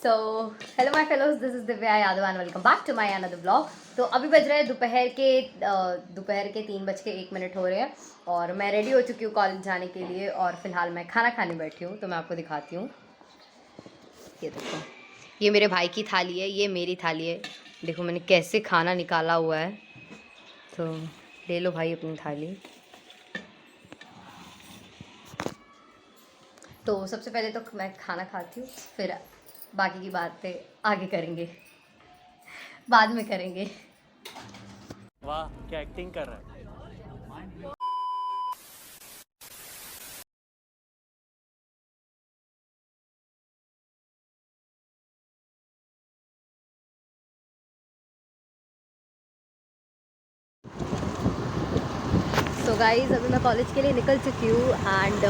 So hello my fellows, this is Divya Yadav and welcome back to my another blog. तो अभी बज रहे हैं दोपहर के 3:01 हो रहे हैं और मैं रेडी हो चुकी हूँ कॉलेज जाने के लिए। और फिलहाल मैं खाना खाने बैठी हूँ, तो मैं आपको दिखाती हूँ। ये देखो, ये मेरे भाई की थाली है, ये मेरी थाली है। देखो मैंने कैसे खाना निकाला हुआ है। तो ले लो भाई अपनी थाली। तो सबसे पहले तो मैं खाना खाती हूँ, फिर बाकी की बातें आगे करेंगे, बाद में करेंगे। वाह क्या एक्टिंग कर रहा है। सो गाइज अभी मैं कॉलेज के लिए निकल चुकी हूँ एंड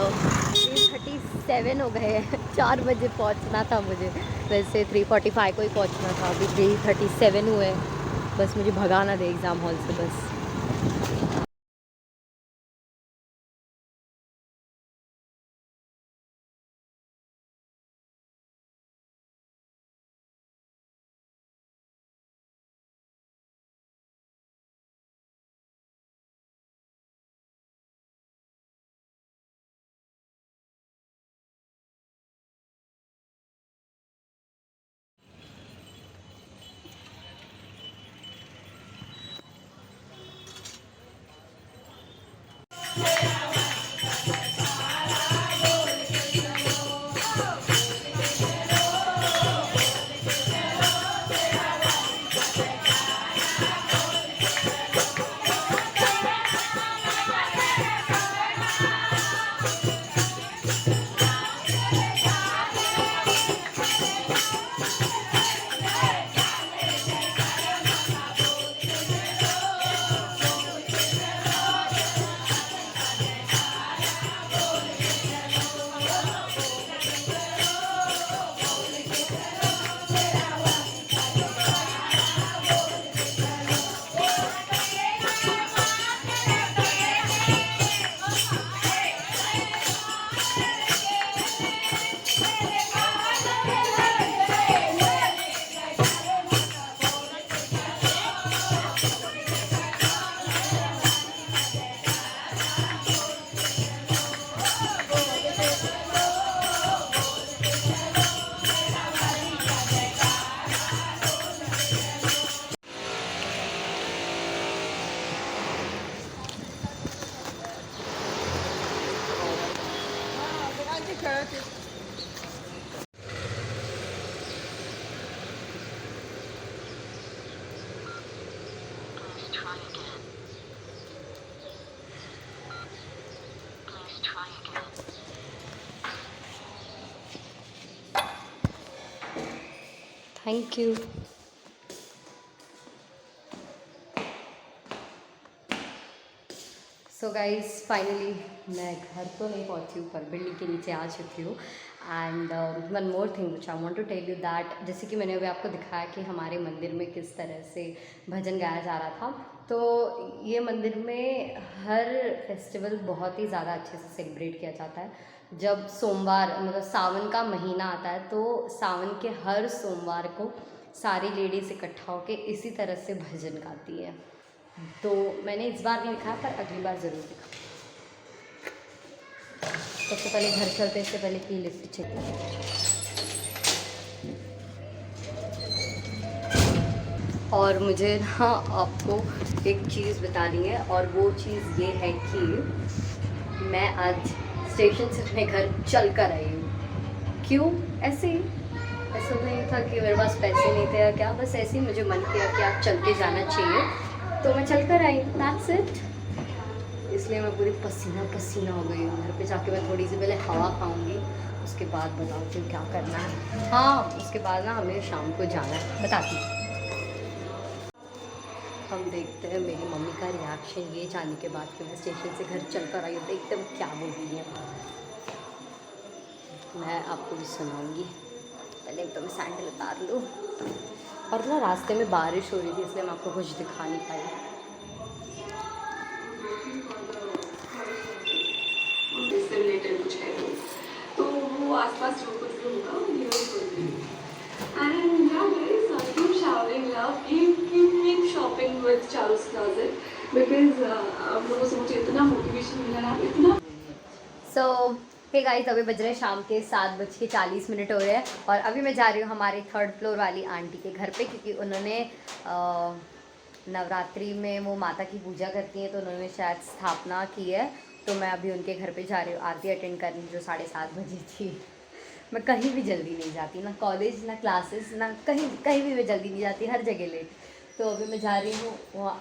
3:37 हो गए हैं। 4 बजे पहुँचना था मुझे, वैसे 3:45 को ही पहुँचना था। अभी 3:37 हुए, बस मुझे भगाना दे एग्ज़ाम हॉल से बस। Thank you. So guys finally मैं घर तो नहीं पहुंची हूँ, पर बिल्डिंग के नीचे आ चुकी हूँ। And one more thing which I want to tell you that, जैसे कि मैंने अभी आपको दिखाया कि हमारे मंदिर में किस तरह से भजन गाया जा रहा था, तो ये मंदिर में हर फेस्टिवल बहुत ही ज़्यादा अच्छे से सेलिब्रेट किया जाता है। जब सोमवार मतलब सावन का महीना आता है, तो सावन के हर सोमवार को सारी लेडीज़ इकट्ठा होकर इसी तरह से भजन गाती है। तो मैंने इस बार नहीं लिखा, पर अगली बार ज़रूर लिखा। सबसे पहले घर चलते, इससे पहले की लिफ्ट चेक। और मुझे ना आपको एक चीज़ बतानी है, और वो चीज़ ये है कि मैं आज स्टेशन से अपने घर चल कर आई हूँ। क्यों? ऐसे ही, ऐसा नहीं था कि मेरे पास पैसे नहीं थे या क्या, बस ऐसे ही मुझे मन किया कि आज चल के जाना चाहिए, तो मैं चल कर आई। That's it. इसलिए मैं पूरी पसीना पसीना हो गई हूँ। घर पे जाके मैं थोड़ी सी पहले हवा खाऊंगी, उसके बाद बताती हूँ क्या करना है। हाँ, उसके बाद ना हमें शाम को जाना है, बताती हूँ। हम देखते हैं मेरी मम्मी का रिएक्शन ये जाने के बाद कि मैं स्टेशन से घर चल कर आई हूँ। देखते हैं क्या बोलती है, मैं आपको भी सुनाऊँगी। पहले तो मैं सैंडल उतार लूँ। और ना रास्ते में बारिश हो रही थी, इसलिए मैं आपको कुछ दिखा नहीं पाई। इससे रिलेटेड कुछ है तो वो आसपास जो कुछ भी होगा वो न्यूज़ होगी। keep showering love, keep shopping with Charu's Closet because आप लोगों से मुझे इतना motivation मिला ना, इतना सो हे गाइस, अभी बज रहे हैं शाम के 7:40 हो रहे हैं और अभी मैं जा रही हूँ हमारे 3rd फ्लोर वाली आंटी के घर पे, क्योंकि उन्होंने नवरात्रि में वो माता की पूजा करती हैं तो उन्होंने शायद स्थापना की है। तो मैं अभी उनके घर पे जा रही हूँ आरती अटेंड करने, जो 7:30 बजे थी। मैं कहीं भी जल्दी नहीं जाती, ना कॉलेज ना क्लासेस ना कहीं कहीं भी मैं जल्दी नहीं जाती, हर जगह लेट। तो अभी मैं जा रही हूँ वहाँ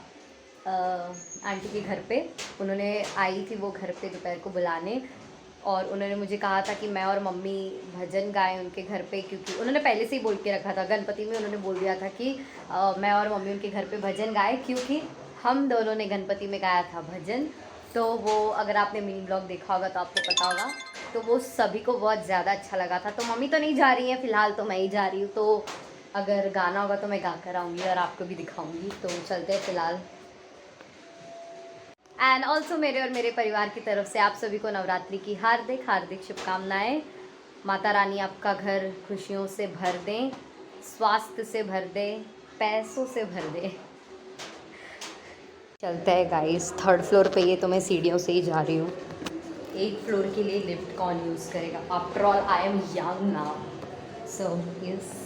आंटी के घर पे। उन्होंने आई थी वो घर पे दोपहर को बुलाने, और उन्होंने मुझे कहा था कि मैं और मम्मी भजन गाएं उनके घर पे, क्योंकि उन्होंने पहले से ही बोल के रखा था गणपति में। उन्होंने बोल दिया था कि मैं और मम्मी उनके घर पे भजन गाएं, क्योंकि हम दोनों ने गणपति में गाया था भजन। तो वो अगर आपने मिनी ब्लॉग देखा होगा तो आपको पता होगा, तो वो सभी को बहुत ज़्यादा अच्छा लगा था। तो मम्मी तो नहीं जा रही हैं फ़िलहाल, तो मैं ही जा रही हूँ। तो अगर गाना होगा तो मैं गा कर आऊँगी और आपको भी दिखाऊँगी। तो चलते हैं फ़िलहाल। एंड ऑल्सो मेरे और मेरे परिवार की तरफ से आप सभी को नवरात्रि की हार्दिक हार्दिक शुभकामनाएं। माता रानी आपका घर खुशियों से भर दें, स्वास्थ्य से भर दें, पैसों से भर दें। चलते हैं गाइस, 3rd फ्लोर पे ये तो मैं सीढ़ियों से ही जा रही हूँ। 8 फ्लोर के लिए लिफ्ट कौन यूज़ करेगा? After all I am young now, so yes.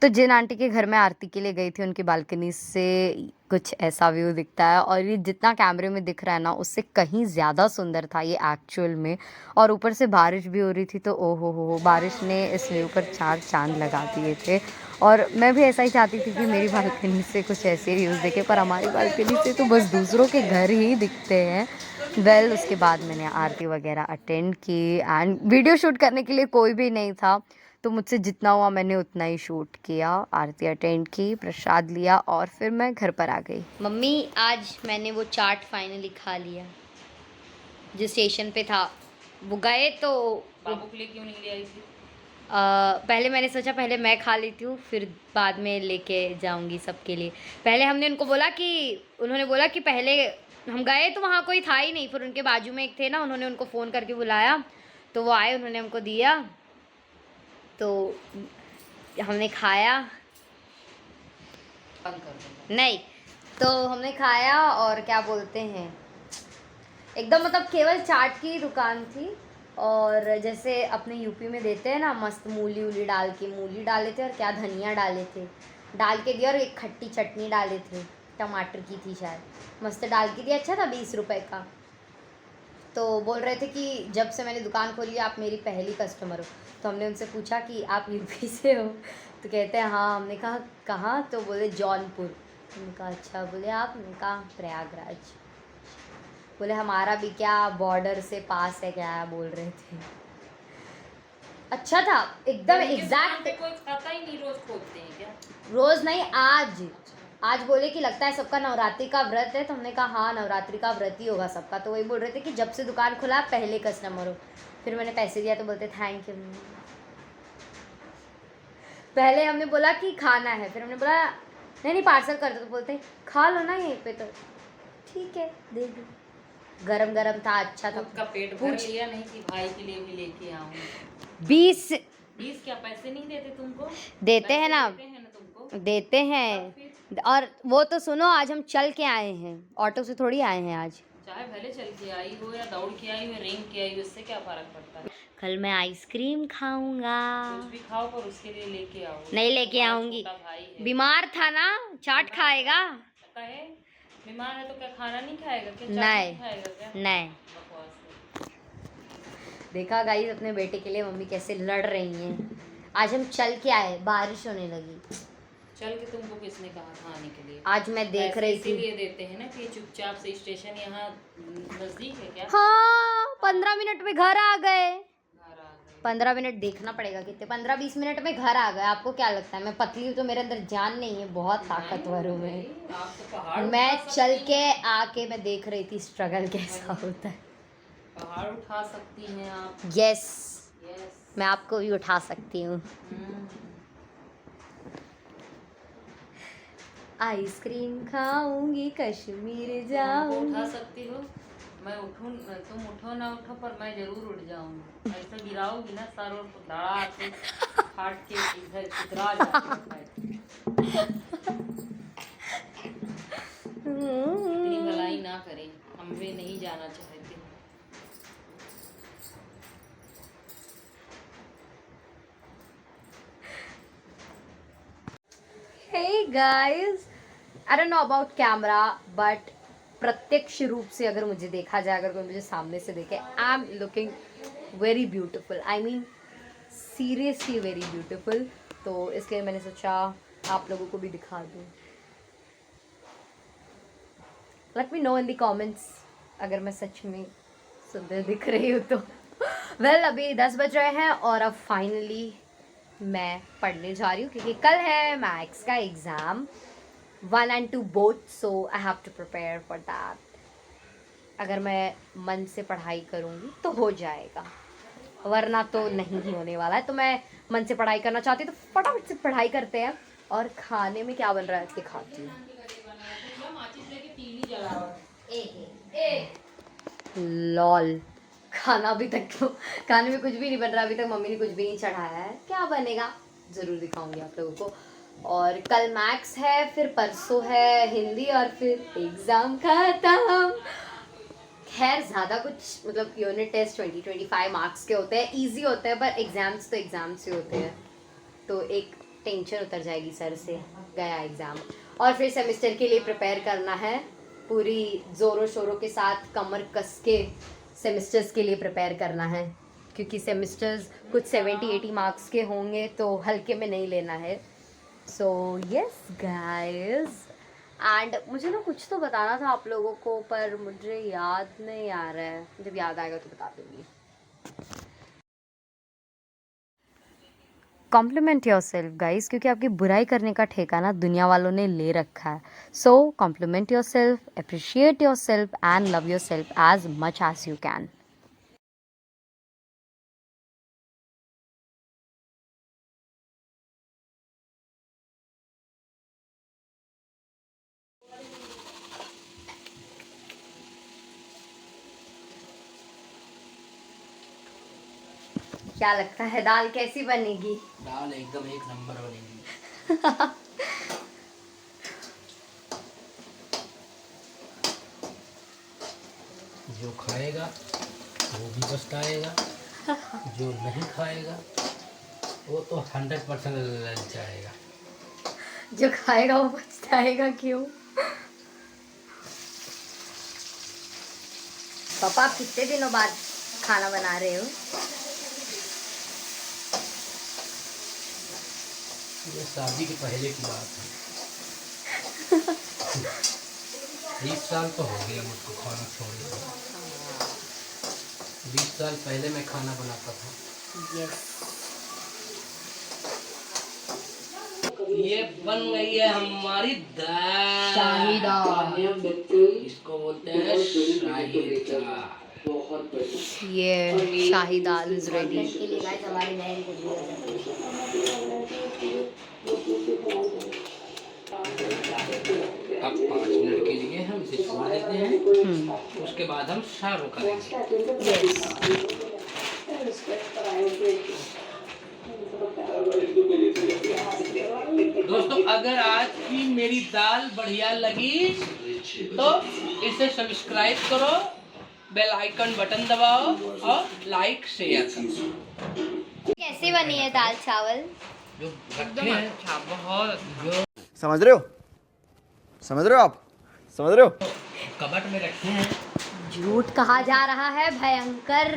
तो जिन आंटी के घर में आरती के लिए गई थी उनकी बालकनी से कुछ ऐसा व्यू दिखता है, और ये जितना कैमरे में दिख रहा है ना उससे कहीं ज़्यादा सुंदर था ये एक्चुअल में। और ऊपर से बारिश भी हो रही थी, तो ओ हो बारिश ने इस व्यू पर 4 चांद लगा दिए थे। और मैं भी ऐसा ही चाहती थी कि मेरी बालकनी से कुछ ऐसे व्यूज़ देखे, पर हमारी बालकनी से तो बस दूसरों के घर ही दिखते हैं। उसके बाद मैंने आरती वगैरह अटेंड की एंड वीडियो शूट करने के लिए कोई भी नहीं था, तो मुझसे जितना हुआ मैंने उतना ही शूट किया। आरती अटेंड की, प्रसाद लिया और फिर मैं घर पर आ गई। मम्मी आज मैंने वो चाट फाइनली खा लिया जो स्टेशन पे था। वो गए तो बाबू के लिए क्यों नहीं ले आई थी? पहले मैंने सोचा पहले मैं खा लेती हूँ, फिर बाद में लेके जाऊंगी सबके लिए। पहले हमने उनको बोला कि उन्होंने बोला कि पहले हम गए तो वहाँ कोई था ही नहीं, फिर उनके बाजू में एक थे ना, उन्होंने उनको फ़ोन करके बुलाया तो वो आए, उन्होंने हमको दिया तो हमने खाया। नहीं तो हमने खाया और क्या बोलते हैं, एकदम मतलब केवल चाट की दुकान थी। और जैसे अपने यूपी में देते हैं ना मस्त मूली उली डाल के, मूली डाले थे और क्या धनिया डाले थे, डाल के दिया, और एक खट्टी चटनी डाले थे, टमाटर की थी शायद, मस्त डाल के दिया। अच्छा था, 20 रुपए का। तो बोल रहे थे कि जब से मैंने दुकान खोली आप मेरी पहली कस्टमर हो। तो हमने उनसे पूछा कि आप यूपी से हो? तो कहते हैं हाँ। हमने कहा कहाँ? तो बोले जौनपुर। हमने कहा अच्छा। बोले आप? हमने कहा प्रयागराज। बोले हमारा भी क्या बॉर्डर से पास है क्या, बोल रहे थे। अच्छा था एकदम एग्जैक्ट। कोई खाता ही नहीं, रोज खोलते हैं क्या? रोज़ नहीं, आज बोले कि लगता है सबका नवरात्रि का व्रत है। तो हमने कहा हाँ नवरात्रि का व्रत ही होगा सबका। तो वही बोल रहे थे कि जब से दुकान खुला पहले कस्टमर हो। फिर मैंने पैसे दिया तो बोलते थैंक यू। पहले हमने बोला कि खाना है, फिर हमने बोला नहीं पार्सल कर दो, तो बोलते खा लो ना यहीं पे। तो ठीक है दे दो, गरम गरम था, अच्छा था। सबका पेट भर लिया, नहीं कि भाई के लिए भी लेके आऊँ? 20 क्या पैसे नहीं देते तुमको? देते हैं ना, देते हैं ना तुमको? देते हैं। और वो तो सुनो, आज हम चल के आए हैं, ऑटो से थोड़ी आए हैं आज। चाहे भले चल के आई हो या दौड़ के आई हो, रेंग के आई हो, इससे क्या फर्क पड़ता है? कल मैं आइसक्रीम खाऊंगा। कुछ भी खाओ पर उसके लिए लेके आओ। नहीं लेके आऊंगी, बीमार था ना, चाट खाएगा। कहे बीमार है तो क्या खाना नहीं खाएगा क्या? चाट नहीं खाएगा क्या? नहीं। बकवास है। देखा गाइस अपने बेटे के लिए मम्मी कैसे लड़ रही हैं। आज हम चल के आए, बारिश होने लगी। चल के तुमको किसने कहा खाने के लिए? आज मैं देख रही थी। इसीलिए देते हैं ना कि चुपचाप से स्टेशन यहाँ नजदीक है क्या? हाँ 15 मिनट में घर आ गए। घर आ गए। 15 मिनट देखना पड़ेगा कितने, 15-20 मिनट में घर आ गए। आपको क्या लगता है मैं पतली हूँ तो मेरे अंदर जान नहीं है? बहुत ताकतवर हूँ मैं। आप तो पहाड़ मैं उठा चल सकती के आके मैं देख रही थी स्ट्रगल कैसा होता है। पहाड़ उठा सकती हैं आप। Yes yes. मैं आपको भी उठा सकती हूँ। आइसक्रीम खाऊंगी, कश्मीर उठा जाऊंगी। सकती हो? मैं उठूं, तुम उठो ना उठो पर मैं जरूर उठ जाऊंगी। ऐसे गिराओगी ना सर और धड़ा से फाट के इधर इधरा जाऊंगी। इतनी भलाई ना करें, हम भी नहीं जाना चाहते। Hey guys, I don't know about camera, but प्रत्यक्ष रूप से अगर मुझे देखा जाए, अगर कोई मुझे सामने से देखे, I am looking very beautiful, I mean seriously very beautiful. तो इसलिए मैंने सोचा आप लोगों को भी दिखा दूँ। Let me know in the comments अगर मैं सच में सुंदर दिख रही हूँ तो। वेल अभी 10 बज रहे हैं और अब फाइनली मैं पढ़ने जा रही हूँ क्योंकि कल है मैथ्स का exam, 1 and 2 both, so I have to prepare for that। अगर मैं मन से पढ़ाई करूँगी तो हो जाएगा, वरना तो नहीं ही होने वाला है। तो मैं मन से पढ़ाई करना चाहती हूँ, तो फटाफट से पढ़ाई करते हैं। और खाने में क्या बन रहा है इसके खाती हूँ। लॉल, खाना अभी तक तो खाने में कुछ भी नहीं बन रहा, अभी तक मम्मी ने कुछ भी नहीं चढ़ाया है। क्या बनेगा ज़रूर दिखाऊंगी आप लोगों को। और कल मैथ्स है, फिर परसों है हिंदी और फिर एग्ज़ाम खत्म। खैर ज़्यादा कुछ मतलब यूनिट टेस्ट 20-25 मार्क्स के होते हैं, इजी होते हैं, पर एग्ज़ाम्स तो एग्ज़ाम्स ही होते हैं, तो एक टेंशन उतर जाएगी सर से, गया एग्ज़ाम। और फिर सेमेस्टर के लिए प्रिपेयर करना है, पूरी ज़ोरों शोरों के साथ कमर कस के सेमेस्टर्स के लिए प्रिपेयर करना है, क्योंकि सेमेस्टर्स कुछ 70-80 मार्क्स के होंगे, तो हल्के में नहीं लेना है। सो यस गाइस, एंड मुझे ना कुछ तो बताना था आप लोगों को, पर मुझे याद नहीं आ रहा है, जब याद आएगा तो बता दूँगी। कॉम्प्लीमेंट योर सेल्फ गाइज, क्योंकि आपकी बुराई करने का ठेका ना दुनिया वालों ने ले रखा है। So compliment yourself, appreciate yourself and love yourself as much as you can. क्या लगता है दाल कैसी बनेगी? दाल एकदम एक नंबर बनेगी। जो खाएगा वो भी पछताएगा, जो नहीं खाएगा वो तो 100% लग जाएगा। जो खाएगा वो पछताएगा क्यों? पापा आप कितने दिनों बाद खाना बना रहे हो? ये शादी के पहले की बात है। 20 साल तो हो गया मुझको खाना छोड़े। 20 साल पहले मैं खाना बनाता था। यस। ये बन गई है हमारी दाल, शाही दाल। इसको बोलते हैं शाही दाल। ये शाही दाल इज रेडी। के लिए गाइस हमारी बहन को दिया जाता है। अब 5 मिनट के लिए हम इसे छोड़ देते हैं, उसके बाद हम सर्व करेंगे। दोस्तों अगर आज की मेरी दाल बढ़िया लगी तो इसे सब्सक्राइब करो, बेल आइकन बटन दबाओ और लाइक शेयर करो। कैसी बनी है दाल चावल? जो रखे हैं बहुत, जो समझ रहे हो? समझ रहे हो आप? समझ रहे हो? कबट में रखे हैं। झूठ कहा जा रहा है भयंकर।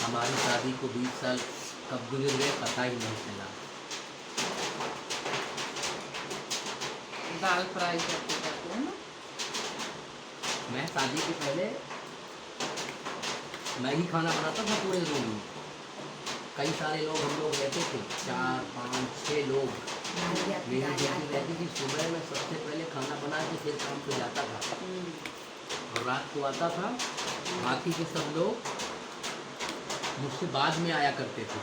हमारी शादी को 20 साल कब गुजर गए पता ही नहीं चला। दाल फ्राई करते करते है ना। मैं शादी के पहले मैं ही खाना बनाता था पूरे रूम में। कई सारे लोग हम लोग रहते थे, 4, 5, 6 लोग। मेरी बेटी रहती थी, सुबह में सबसे पहले खाना बना के फिर काम पे जाता था और रात को आता था। बाकी के सब लोग मुझसे बाद में आया करते थे।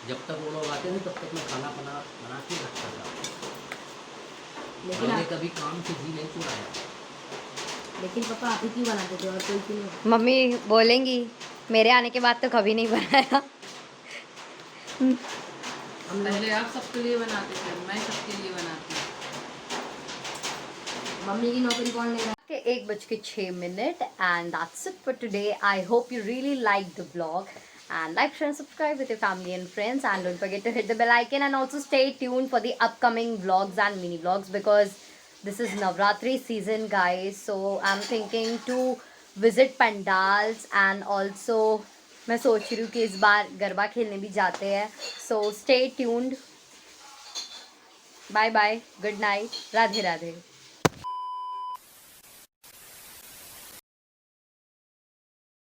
जब तक वो लोग आते थे तब तक मैं खाना बना के रखता था। मैंने कभी काम से जी नहीं चुराया। लेकिन पापा आप ही क्यों बनाते थे और कोई क्यों नहीं? मम्मी बोलेंगी मेरे आने के बाद तो कभी नहीं बनाया। पहले आप सबके लिए बनाते थे, मैं सबके लिए बनाती हूँ। मम्मी की नौकरी कौन लेगा? 1:06 and that's it for today. I hope you really liked the vlog and like, share and subscribe with your family and friends, and don't forget to hit the bell icon and also stay tuned for the upcoming vlogs and mini vlogs because this is Navratri season, guys. So I'm thinking to visit pandals and also मैं सोच रही हूँ कि इस बार गरबा खेलने भी जाते हैं. So stay tuned. Bye bye. Good night. Radhe Radhe.